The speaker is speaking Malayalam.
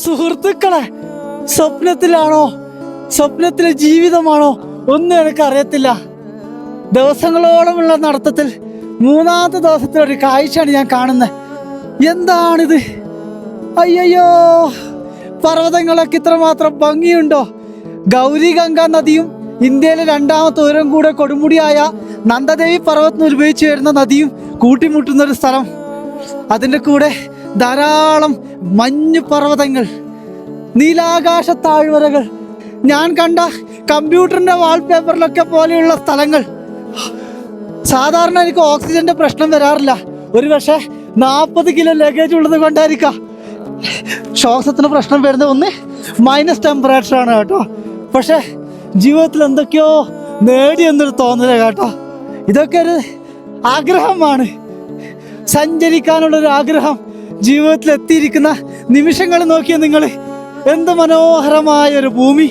സുഹൃത്തുക്കളെ, സ്വപ്നത്തിലാണോ സ്വപ്നത്തിലെ ജീവിതമാണോ ഒന്നും എനിക്കറിയത്തില്ല. ദിവസങ്ങളോളമുള്ള നടത്തത്തിൽ മൂന്നാമത്തെ ദിവസത്തിലൊരു കാഴ്ചയാണ് ഞാൻ കാണുന്നത്. എന്താണിത്? അയ്യോ, പർവ്വതങ്ങളൊക്കെ ഇത്രമാത്രം ഭംഗിയുണ്ടോ? ഗൗരി ഗംഗ നദിയും ഇന്ത്യയിലെ രണ്ടാമത്തെ ഉയരം കൂടെ കൊടുമുടിയായ നന്ദദേവി പർവ്വതത്തിന് ഉപയോഗിച്ച് വരുന്ന നദിയും കൂട്ടിമുട്ടുന്ന ഒരു സ്ഥലം. അതിൻ്റെ കൂടെ ധാരാളം മഞ്ഞു പർവ്വതങ്ങൾ, നീലാകാശ താഴ്വരകൾ, ഞാൻ കണ്ട കമ്പ്യൂട്ടറിൻ്റെ വാൾപേപ്പറിലൊക്കെ പോലെയുള്ള സ്ഥലങ്ങൾ. സാധാരണ എനിക്ക് ഓക്സിജന്റെ പ്രശ്നം വരാറില്ല. ഒരു പക്ഷേ 40 കിലോ ലഗേജ് ഉള്ളത് കൊണ്ടായിരിക്കാം ശ്വാസത്തിന് പ്രശ്നം വരുന്നത്. ഒന്ന് മൈനസ് ടെമ്പറേച്ചറാണ് കേട്ടോ. പക്ഷേ ജീവിതത്തിൽ എന്തൊക്കെയോ നേടിയെന്നൊരു തോന്നല കേട്ടോ. ഇതൊക്കെ ഒരു ആഗ്രഹമാണ്, സഞ്ചരിക്കാനുള്ളൊരു ആഗ്രഹം. ജീവിതത്തിൽ എത്തിയിരിക്കുന്ന നിമിഷങ്ങൾ നോക്കിയ നിങ്ങൾ, എന്ത് മനോഹരമായൊരു ഭൂമി.